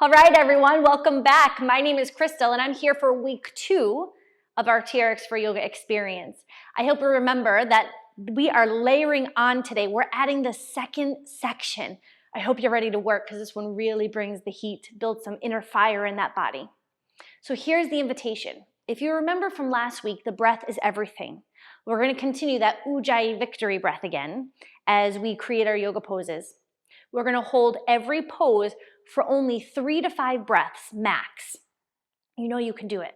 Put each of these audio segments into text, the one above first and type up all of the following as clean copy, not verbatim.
All right, everyone, welcome back. My name is Krystal, and I'm here for week 2 of our TRX for Yoga experience. I hope you remember that we are layering on today. We're adding the second section. I hope you're ready to work because this one really brings the heat, builds some inner fire in that body. So here's the invitation. If you remember from last week, the breath is everything. We're going to continue that Ujjayi victory breath again as we create our yoga poses. We're going to hold every pose for only 3 to 5 breaths max. You know you can do it.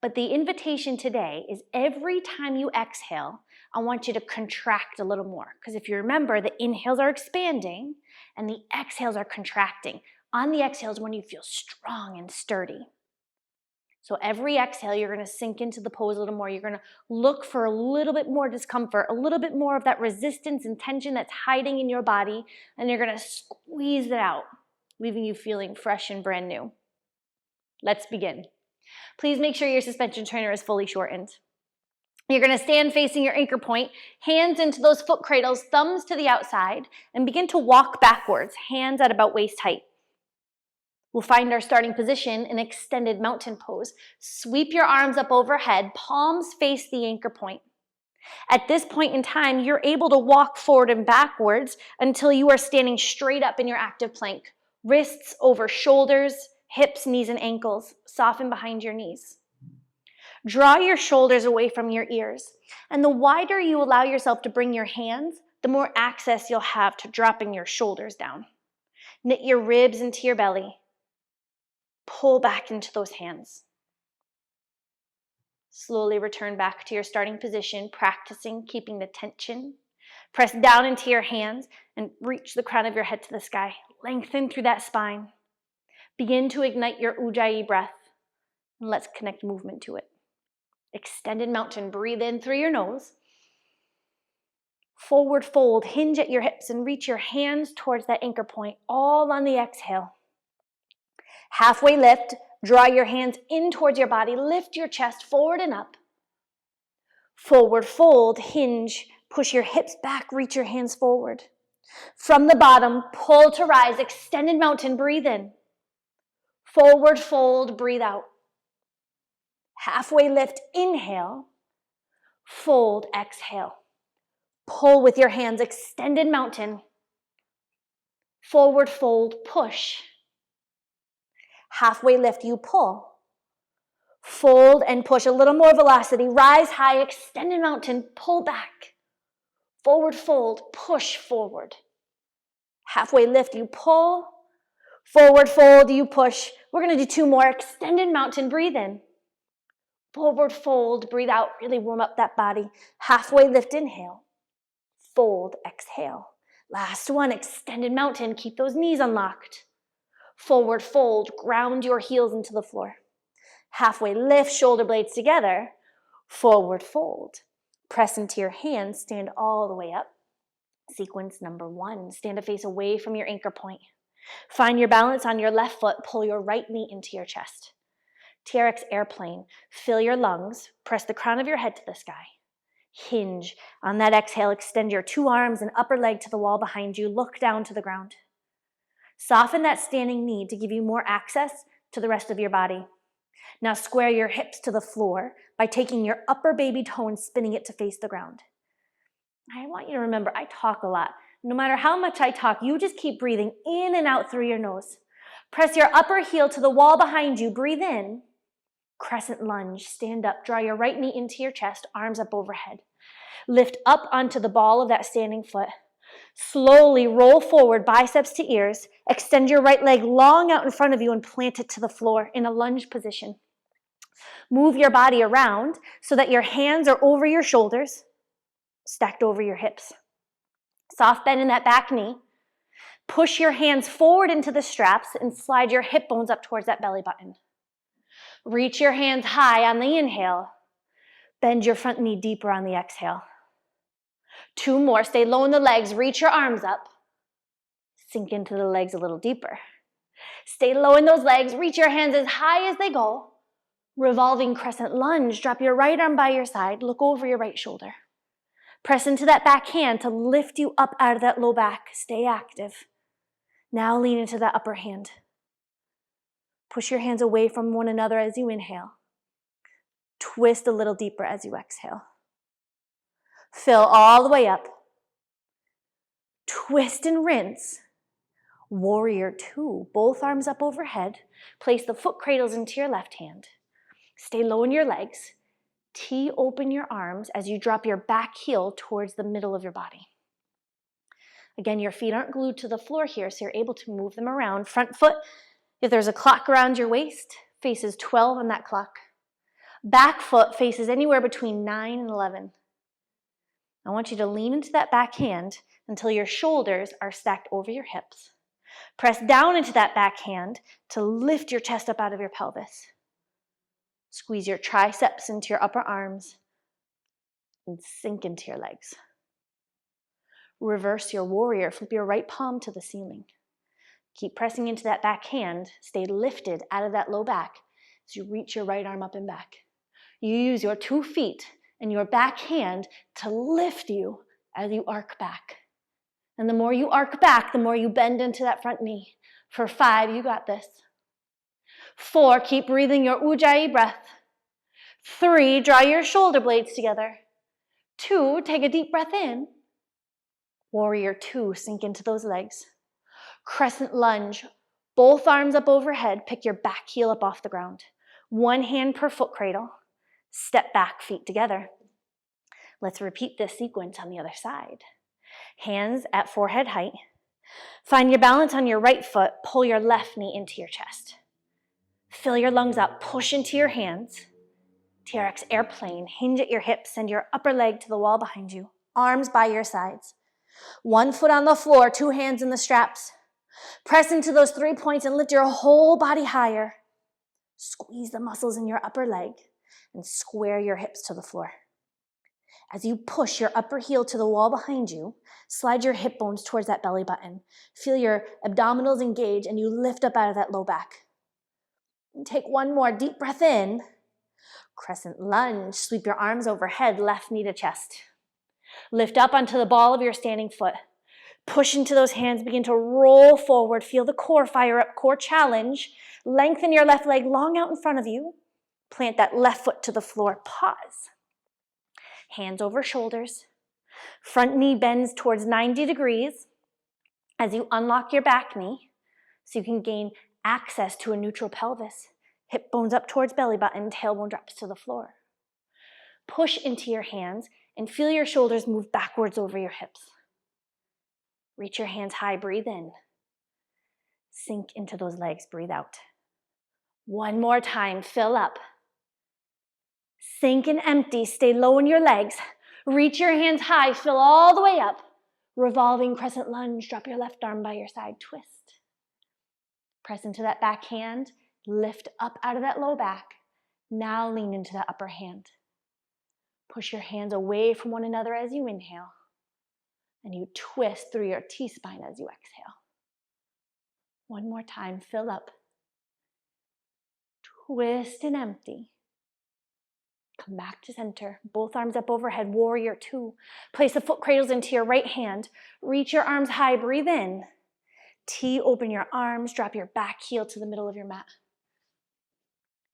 But the invitation today is every time you exhale, I want you to contract a little more. Because if you remember, the inhales are expanding and the exhales are contracting. On the exhales when you feel strong and sturdy. So every exhale, you're going to sink into the pose a little more. You're going to look for a little bit more discomfort, a little bit more of that resistance and tension that's hiding in your body, and you're going to squeeze it out, leaving you feeling fresh and brand new. Let's begin. Please make sure your suspension trainer is fully shortened. You're going to stand facing your anchor point, hands into those foot cradles, thumbs to the outside, and begin to walk backwards, hands at about waist height. We'll find our starting position in extended mountain pose. Sweep your arms up overhead, palms face the anchor point. At this point in time, you're able to walk forward and backwards until you are standing straight up in your active plank. Wrists over shoulders, hips, knees, and ankles. Soften behind your knees. Draw your shoulders away from your ears. And the wider you allow yourself to bring your hands, the more access you'll have to dropping your shoulders down. Knit your ribs into your belly. Pull back into those hands. Slowly return back to your starting position, practicing keeping the tension. Press down into your hands and reach the crown of your head to the sky. Lengthen through that spine. Begin to ignite your Ujjayi breath. And let's connect movement to it. Extended mountain. Breathe in through your nose. Forward fold. Hinge at your hips and reach your hands towards that anchor point, all on the exhale. Halfway lift, draw your hands in towards your body, lift your chest forward and up. Forward fold, hinge, push your hips back, reach your hands forward. From the bottom, pull to rise, extended mountain, breathe in. Forward fold, breathe out. Halfway lift, inhale. Fold, exhale. Pull with your hands, extended mountain. Forward fold, push. Halfway lift, you pull. Fold and push, a little more velocity. Rise high, extended mountain, pull back. Forward fold, push forward. Halfway lift, you pull. Forward fold, you push. We're going to do 2 more. Extended mountain, breathe in. Forward fold, breathe out. Really warm up that body. Halfway lift, inhale. Fold, exhale. Last one, extended mountain. Keep those knees unlocked. Forward fold, ground your heels into the floor. Halfway lift, shoulder blades together. Forward fold. Press into your hands, stand all the way up. Sequence number 1, stand a face away from your anchor point. Find your balance on your left foot, pull your right knee into your chest. TRX airplane, fill your lungs, press the crown of your head to the sky. Hinge. On that exhale, extend your 2 arms and upper leg to the wall behind you, look down to the ground. Soften that standing knee to give you more access to the rest of your body. Now square your hips to the floor by taking your upper baby toe and spinning it to face the ground. I want you to remember, I talk a lot. No matter how much I talk, you just keep breathing in and out through your nose. Press your upper heel to the wall behind you. Breathe in. Crescent lunge. Stand up. Draw your right knee into your chest, arms up overhead. Lift up onto the ball of that standing foot. Slowly roll forward, biceps to ears. Extend your right leg long out in front of you and plant it to the floor in a lunge position. Move your body around so that your hands are over your shoulders, stacked over your hips. Soft bend in that back knee. Push your hands forward into the straps and slide your hip bones up towards that belly button. Reach your hands high on the inhale. Bend your front knee deeper on the exhale. 2 more. Stay low in the legs. Reach your arms up. Sink into the legs a little deeper. Stay low in those legs. Reach your hands as high as they go. Revolving crescent lunge. Drop your right arm by your side. Look over your right shoulder. Press into that back hand to lift you up out of that low back. Stay active. Now lean into that upper hand. Push your hands away from one another as you inhale. Twist a little deeper as you exhale. Fill all the way up. Twist and rinse. Warrior two, both arms up overhead. Place the foot cradles into your left hand. Stay low in your legs. Tee open your arms as you drop your back heel towards the middle of your body. Again, your feet aren't glued to the floor here, so you're able to move them around. Front foot, if there's a clock around your waist, faces 12 on that clock. Back foot faces anywhere between 9 and 11. I want you to lean into that back hand until your shoulders are stacked over your hips. Press down into that back hand to lift your chest up out of your pelvis. Squeeze your triceps into your upper arms and sink into your legs. Reverse your warrior. Flip your right palm to the ceiling. Keep pressing into that back hand. Stay lifted out of that low back as you reach your right arm up and back. You use your 2 feet and your back hand to lift you as you arc back. And the more you arc back, the more you bend into that front knee. For 5, you got this. 4, keep breathing your Ujjayi breath. 3, draw your shoulder blades together. 2, take a deep breath in. Warrior 2, sink into those legs. Crescent lunge, both arms up overhead. Pick your back heel up off the ground. 1 hand per foot cradle. Step back, feet together. Let's repeat this sequence on the other side. Hands at forehead height. Find your balance on your right foot. Pull your left knee into your chest. Fill your lungs up. Push into your hands. TRX airplane. Hinge at your hips. Send your upper leg to the wall behind you. Arms by your sides. 1 foot on the floor. 2 hands in the straps. Press into those 3 points and lift your whole body higher. Squeeze the muscles in your upper leg and square your hips to the floor. As you push your upper heel to the wall behind you, slide your hip bones towards that belly button. Feel your abdominals engage and you lift up out of that low back. And take 1 more deep breath in. Crescent lunge. Sweep your arms overhead, left knee to chest. Lift up onto the ball of your standing foot. Push into those hands, begin to roll forward. Feel the core fire up, core challenge. Lengthen your left leg long out in front of you. Plant that left foot to the floor. Pause. Hands over shoulders. Front knee bends towards 90 degrees as you unlock your back knee so you can gain access to a neutral pelvis. Hip bones up towards belly button, tailbone drops to the floor. Push into your hands and feel your shoulders move backwards over your hips. Reach your hands high, breathe in. Sink into those legs, breathe out. 1 more time, fill up. Sink and empty, stay low in your legs. Reach your hands high, fill all the way up. Revolving crescent lunge, drop your left arm by your side, twist. Press into that back hand, lift up out of that low back. Now lean into that upper hand. Push your hands away from one another as you inhale. And you twist through your T-spine as you exhale. 1 more time, fill up. Twist and empty. Come back to center. Both arms up overhead, warrior 2. Place the foot cradles into your right hand. Reach your arms high, breathe in. Tee open your arms, drop your back heel to the middle of your mat.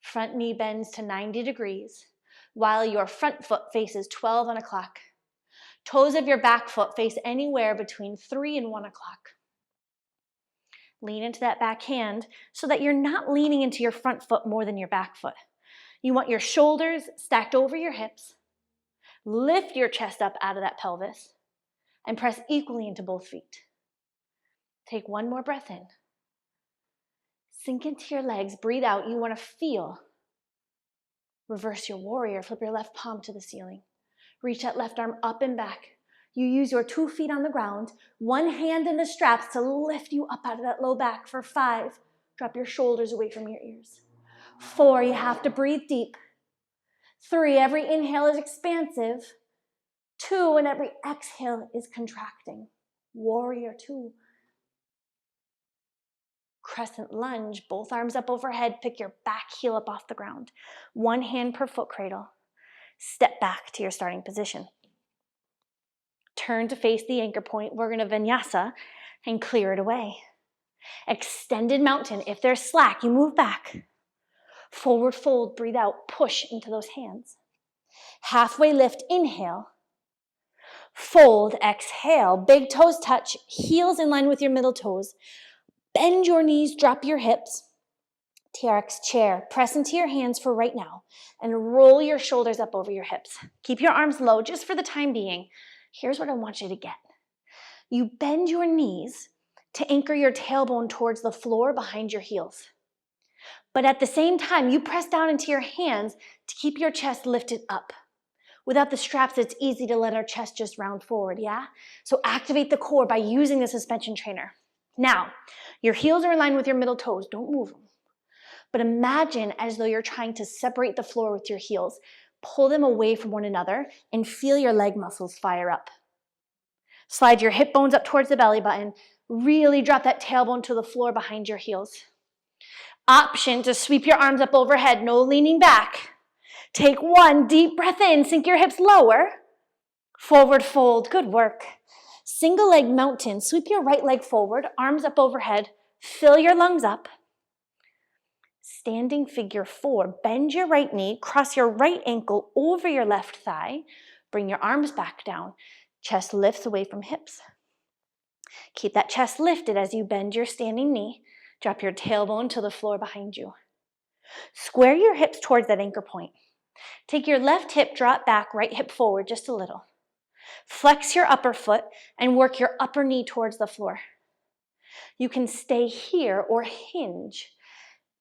Front knee bends to 90 degrees while your front foot faces 12 on a clock. Toes of your back foot face anywhere between 3 and 1 o'clock. Lean into that back hand so that you're not leaning into your front foot more than your back foot. You want your shoulders stacked over your hips. Lift your chest up out of that pelvis and press equally into both feet. Take 1 more breath in. Sink into your legs, breathe out. You want to feel. Reverse your warrior, flip your left palm to the ceiling. Reach that left arm up and back. You use your 2 feet on the ground, 1 hand in the straps to lift you up out of that low back. For 5, drop your shoulders away from your ears. 4, you have to breathe deep. 3, every inhale is expansive. 2, and every exhale is contracting. Warrior 2. Crescent lunge, both arms up overhead. Pick your back heel up off the ground. 1 hand per foot cradle. Step back to your starting position. Turn to face the anchor point. We're going to vinyasa and clear it away. Extended mountain. If there's slack, you move back. Forward fold, breathe out, push into those hands. Halfway lift, inhale. Fold, exhale. Big toes touch, heels in line with your middle toes. Bend your knees, drop your hips. TRX chair, press into your hands for right now and roll your shoulders up over your hips. Keep your arms low just for the time being. Here's what I want you to get. You bend your knees to anchor your tailbone towards the floor behind your heels. But at the same time, you press down into your hands to keep your chest lifted up. Without the straps, it's easy to let our chest just round forward, yeah? So activate the core by using the suspension trainer. Now, your heels are in line with your middle toes. Don't move them. But imagine as though you're trying to separate the floor with your heels. Pull them away from one another and feel your leg muscles fire up. Slide your hip bones up towards the belly button. Really drop that tailbone to the floor behind your heels. Option to sweep your arms up overhead, no leaning back. Take one deep breath in, sink your hips lower. Forward fold, good work. Single leg mountain, sweep your right leg forward, arms up overhead, fill your lungs up. Standing figure 4, bend your right knee, cross your right ankle over your left thigh, bring your arms back down, chest lifts away from hips. Keep that chest lifted as you bend your standing knee, drop your tailbone to the floor behind you. Square your hips towards that anchor point. Take your left hip, drop back, right hip forward just a little. Flex your upper foot and work your upper knee towards the floor. You can stay here or hinge.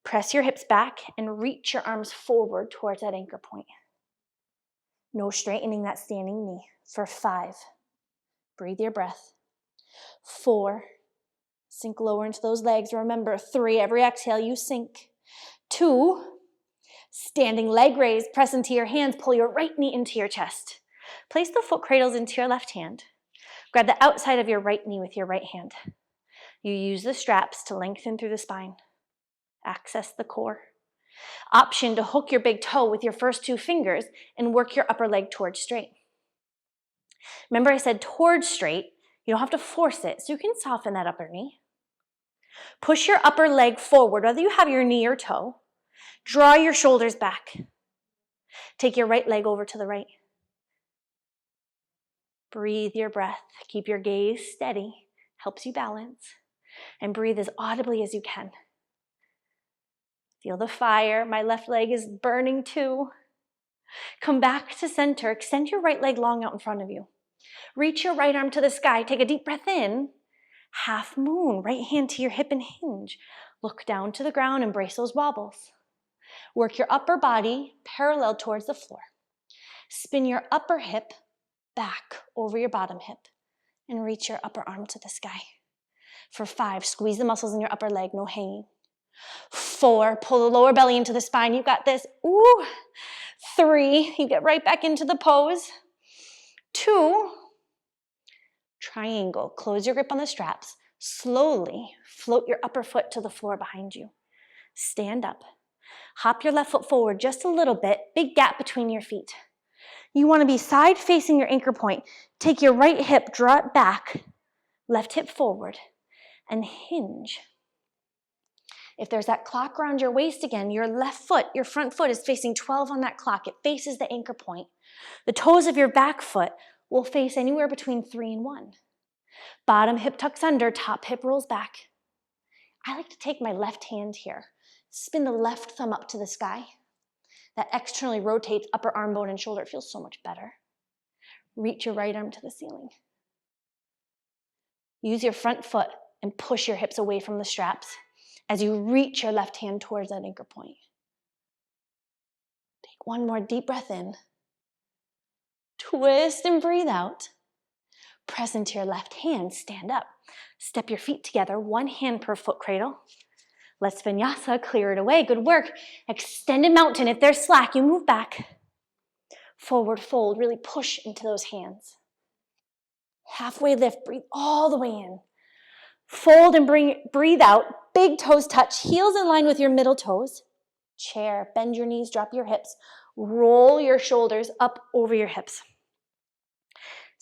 Press your hips back and reach your arms forward towards that anchor point. No straightening that standing knee. For 5, breathe your breath. 4, sink lower into those legs. Remember, 3, every exhale you sink. 2, standing leg raise, press into your hands, pull your right knee into your chest. Place the foot cradles into your left hand. Grab the outside of your right knee with your right hand. You use the straps to lengthen through the spine. Access the core. Option to hook your big toe with your first 2 fingers and work your upper leg towards straight. Remember I said towards straight. You don't have to force it, so you can soften that upper knee. Push your upper leg forward, whether you have your knee or toe. Draw your shoulders back. Take your right leg over to the right. Breathe your breath. Keep your gaze steady. Helps you balance. And breathe as audibly as you can. Feel the fire. My left leg is burning too. Come back to center. Extend your right leg long out in front of you. Reach your right arm to the sky. Take a deep breath in. Half moon. Right hand to your hip and hinge. Look down to the ground. Embrace those wobbles. Work your upper body parallel towards the floor. Spin your upper hip back over your bottom hip and reach your upper arm to the sky. For 5, squeeze the muscles in your upper leg, no hanging. 4, pull the lower belly into the spine. You got this. Ooh. 3, you get right back into the pose. 2, triangle. Close your grip on the straps. Slowly float your upper foot to the floor behind you. Stand up. Hop your left foot forward just a little bit. Big gap between your feet. You want to be side facing your anchor point. Take your right hip, draw it back. Left hip forward and hinge. If there's that clock around your waist again, your left foot, your front foot is facing 12 on that clock. It faces the anchor point. The toes of your back foot will face anywhere between 3 and 1. Bottom hip tucks under, top hip rolls back. I like to take my left hand here. Spin the left thumb up to the sky. That externally rotates upper arm bone and shoulder. It feels so much better. Reach your right arm to the ceiling. Use your front foot and push your hips away from the straps as you reach your left hand towards that anchor point. Take one more deep breath in. Twist and breathe out. Press into your left hand, stand up. Step your feet together, one hand per foot cradle. Let's vinyasa, clear it away, good work. Extended mountain, if there's slack, you move back. Forward fold, really push into those hands. Halfway lift, breathe all the way in. Fold and breathe out, big toes touch, heels in line with your middle toes. Chair, bend your knees, drop your hips. Roll your shoulders up over your hips.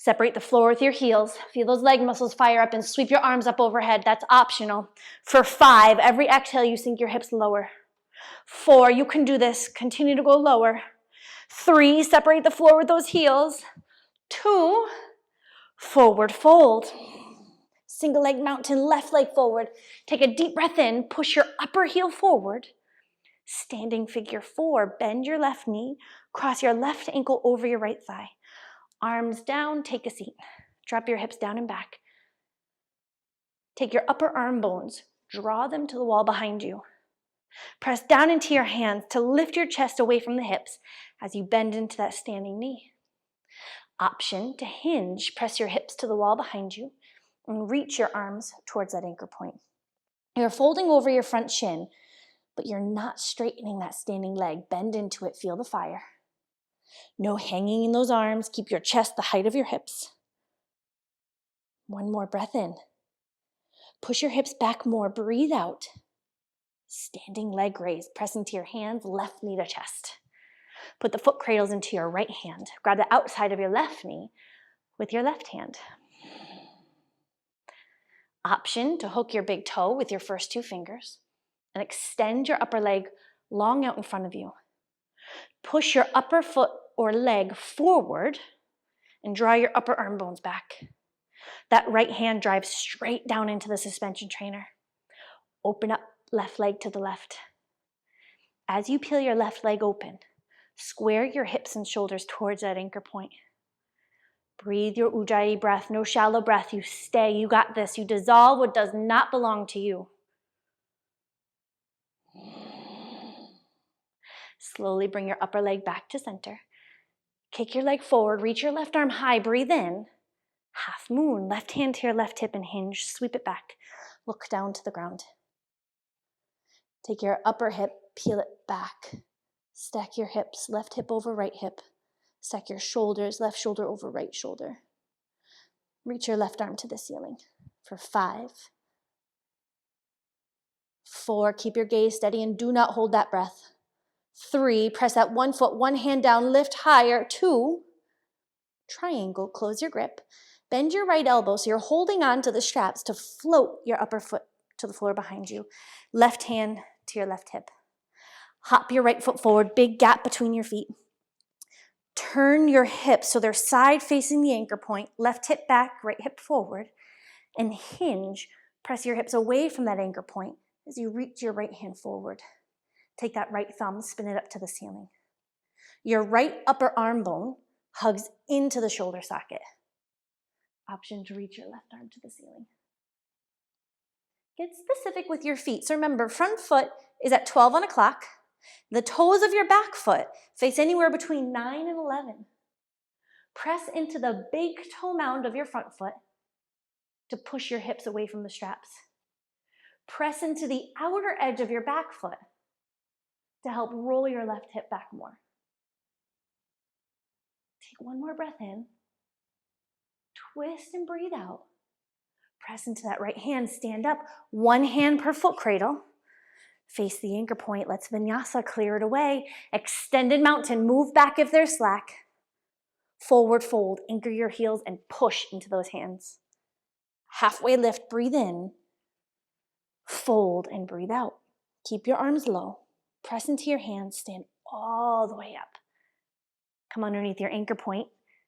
Separate the floor with your heels. Feel those leg muscles fire up and sweep your arms up overhead. That's optional. For 5, every exhale, you sink your hips lower. 4, you can do this. Continue to go lower. 3, separate the floor with those heels. 2, forward fold. Single leg mountain, left leg forward. Take a deep breath in. Push your upper heel forward. Standing figure 4. Bend your left knee. Cross your left ankle over your right thigh. Arms down, take a seat. Drop your hips down and back. Take your upper arm bones, draw them to the wall behind you. Press down into your hands to lift your chest away from the hips as you bend into that standing knee. Option to hinge, press your hips to the wall behind you and reach your arms towards that anchor point. You're folding over your front shin, but you're not straightening that standing leg. Bend into it, feel the fire. No hanging in those arms. Keep your chest the height of your hips. One more breath in. Push your hips back more. Breathe out. Standing leg raise. Press into your hands, left knee to chest. Put the foot cradles into your right hand. Grab the outside of your left knee with your left hand. Option to hook your big toe with your first 2 fingers and extend your upper leg long out in front of you. Push your upper foot or leg forward and draw your upper arm bones back. That right hand drives straight down into the suspension trainer. Open up left leg to the left. As you peel your left leg open, square your hips and shoulders towards that anchor point. Breathe your Ujjayi breath, no shallow breath. You stay, you got this. You dissolve what does not belong to you. Slowly bring your upper leg back to center. Kick your leg forward, reach your left arm high, breathe in. Half moon, left hand to your left hip and hinge, sweep it back. Look down to the ground. Take your upper hip, peel it back. Stack your hips, left hip over right hip. Stack your shoulders, left shoulder over right shoulder. Reach your left arm to the ceiling for 5, 4, keep your gaze steady and do not hold that breath. 3, press that one foot, one hand down, lift higher. 2, triangle, close your grip. Bend your right elbow so you're holding on to the straps to float your upper foot to the floor behind you. Left hand to your left hip. Hop your right foot forward, big gap between your feet. Turn your hips so they're side facing the anchor point, left hip back, right hip forward, and hinge. Press your hips away from that anchor point as you reach your right hand forward. Take that right thumb, spin it up to the ceiling. Your right upper arm bone hugs into the shoulder socket. Option to reach your left arm to the ceiling. Get specific with your feet. So remember, front foot is at 12 on a clock. The toes of your back foot face anywhere between 9 and 11. Press into the big toe mound of your front foot to push your hips away from the straps. Press into the outer edge of your back foot to help roll your left hip back more. Take one more breath in. Twist and breathe out. Press into that right hand, stand up. One hand per foot cradle. Face the anchor point. Let's vinyasa, clear it away. Extended mountain, move back if there's slack. Forward fold, anchor your heels and push into those hands. Halfway lift, breathe in. Fold and breathe out. Keep your arms low. Press into your hands, stand all the way up. Come underneath your anchor point.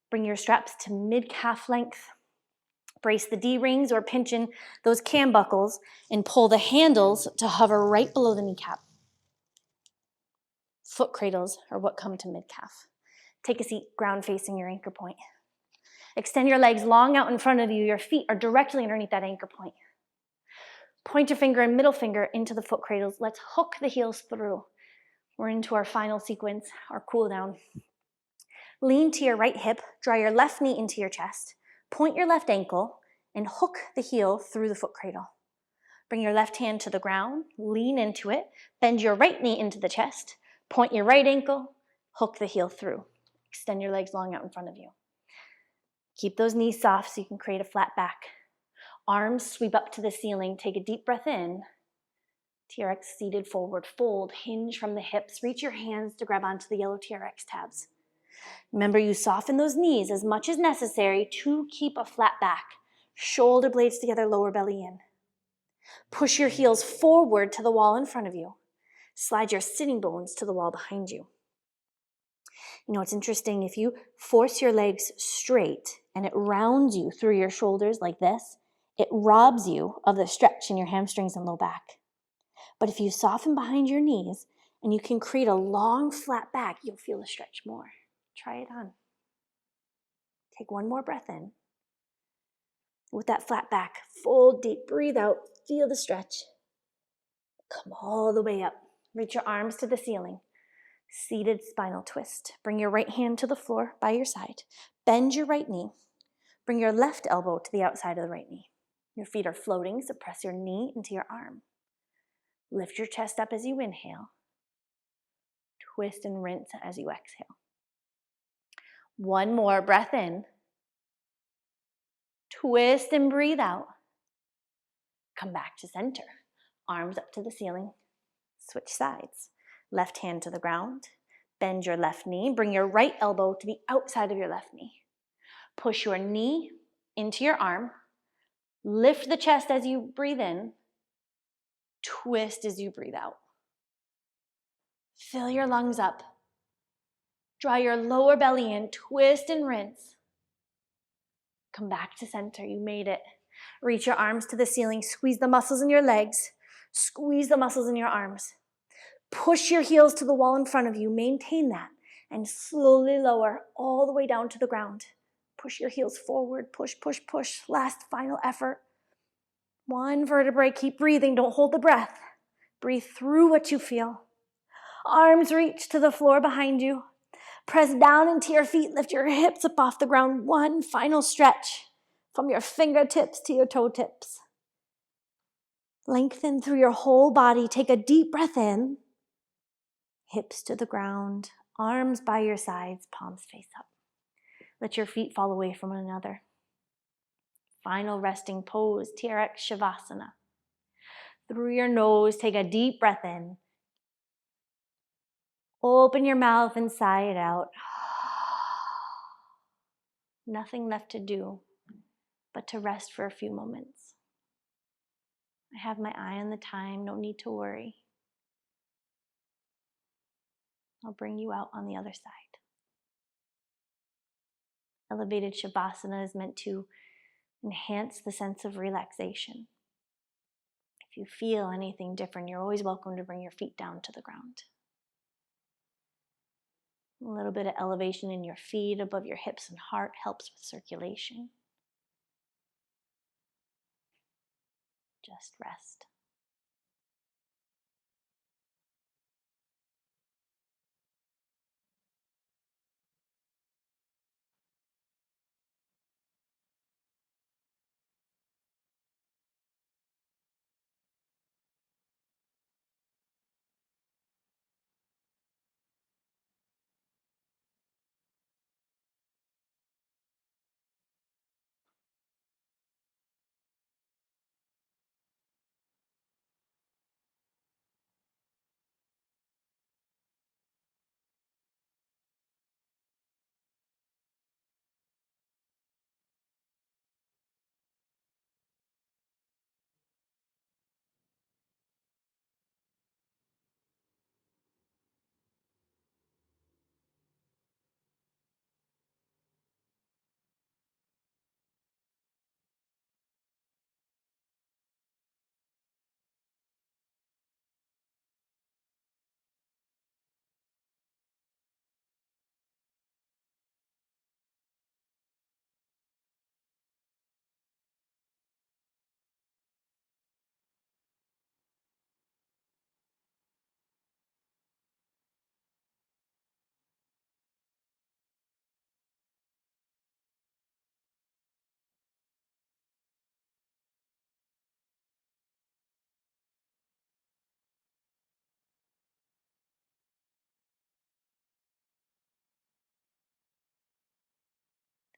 Bring your straps to mid-calf length. Brace the D-rings or pinch in those cam buckles and pull the handles to hover right below the kneecap. Foot cradles are what come to mid-calf. Take a seat, ground facing your anchor point. Extend your legs long out in front of you. Your feet are directly underneath that anchor point. Point your finger and middle finger into the foot cradles. Let's hook the heels through. We're into our final sequence, our cool down. Lean to your right hip, draw your left knee into your chest. Point your left ankle and hook the heel through the foot cradle. Bring your left hand to the ground, lean into it, bend your right knee into the chest, point your right ankle, hook the heel through. Extend your legs long out in front of you. Keep those knees soft so you can create a flat back. Arms sweep up to the ceiling. Take a deep breath in. TRX seated forward fold. Hinge from the hips. Reach your hands to grab onto the yellow TRX tabs. Remember, you soften those knees as much as necessary to keep a flat back. Shoulder blades together, lower belly in. Push your heels forward to the wall in front of you. Slide your sitting bones to the wall behind you. You know, it's interesting, if you force your legs straight and it rounds you through your shoulders like this, it robs you of the stretch in your hamstrings and low back. But if you soften behind your knees and you can create a long, flat back, you'll feel the stretch more. Try it on. Take one more breath in. With that flat back, fold deep, breathe out, feel the stretch. Come all the way up. Reach your arms to the ceiling. Seated spinal twist. Bring your right hand to the floor by your side. Bend your right knee. Bring your left elbow to the outside of the right knee. Your feet are floating, so press your knee into your arm. Lift your chest up as you inhale. Twist and rinse as you exhale. One more breath in. Twist and breathe out. Come back to center. Arms up to the ceiling. Switch sides. Left hand to the ground. Bend your left knee. Bring your right elbow to the outside of your left knee. Push your knee into your arm. Lift the chest as you breathe in. Twist as you breathe out. Fill your lungs up. Draw your lower belly in. Twist and rinse. Come back to center. You made it. Reach your arms to the ceiling. Squeeze the muscles in your legs. Squeeze the muscles in your arms. Push your heels to the wall in front of you. Maintain that. And slowly lower all the way down to the ground. Push your heels forward. Push, push, push. Last final effort. One vertebrae. Keep breathing. Don't hold the breath. Breathe through what you feel. Arms reach to the floor behind you. Press down into your feet. Lift your hips up off the ground. One final stretch from your fingertips to your toe tips. Lengthen through your whole body. Take a deep breath in. Hips to the ground. Arms by your sides. Palms face up. Let your feet fall away from one another. Final resting pose, TRX Shavasana. Through your nose, take a deep breath in. Open your mouth and sigh it out. Nothing left to do but to rest for a few moments. I have my eye on the time, no need to worry. I'll bring you out on the other side. Elevated Shavasana is meant to enhance the sense of relaxation. If you feel anything different, you're always welcome to bring your feet down to the ground. A little bit of elevation in your feet above your hips and heart helps with circulation. Just rest.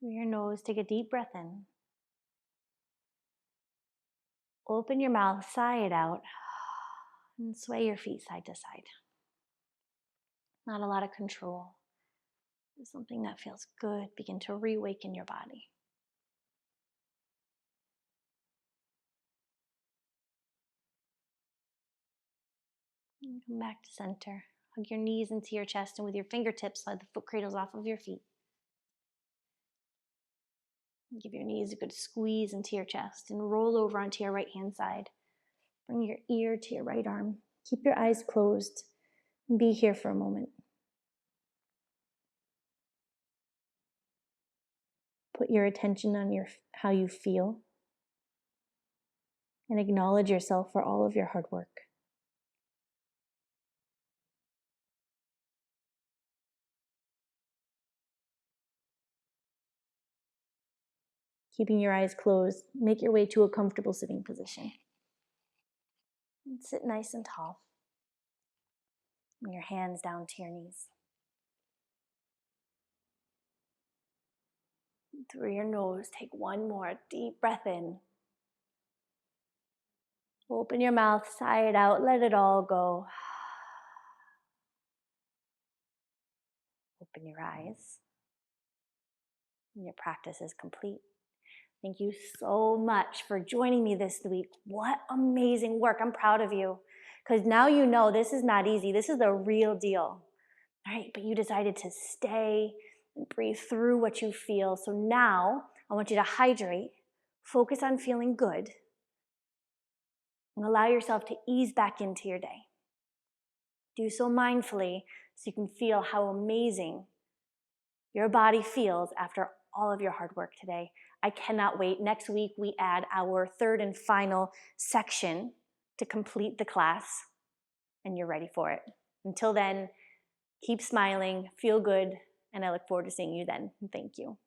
Through your nose, take a deep breath in. Open your mouth, sigh it out, and sway your feet side to side. Not a lot of control. Something that feels good, begin to reawaken your body. And come back to center. Hug your knees into your chest, and with your fingertips, slide the foot cradles off of your feet. Give your knees a good squeeze into your chest and roll over onto your right hand side. Bring your ear to your right arm. Keep your eyes closed and be here for a moment. Put your attention on how you feel and acknowledge yourself for all of your hard work. Keeping your eyes closed, make your way to a comfortable sitting position. And sit nice and tall. Bring your hands down to your knees. Through your nose, take one more deep breath in. Open your mouth, sigh it out, let it all go. Open your eyes. And your practice is complete. Thank you so much for joining me this week. What amazing work. I'm proud of you. Because now you know this is not easy. This is the real deal. All right, but you decided to stay and breathe through what you feel. So now I want you to hydrate, focus on feeling good, and allow yourself to ease back into your day. Do so mindfully so you can feel how amazing your body feels after all of your hard work today. I cannot wait. Next week, we add our third and final section to complete the class, and you're ready for it. Until then, keep smiling, feel good, and I look forward to seeing you then. Thank you.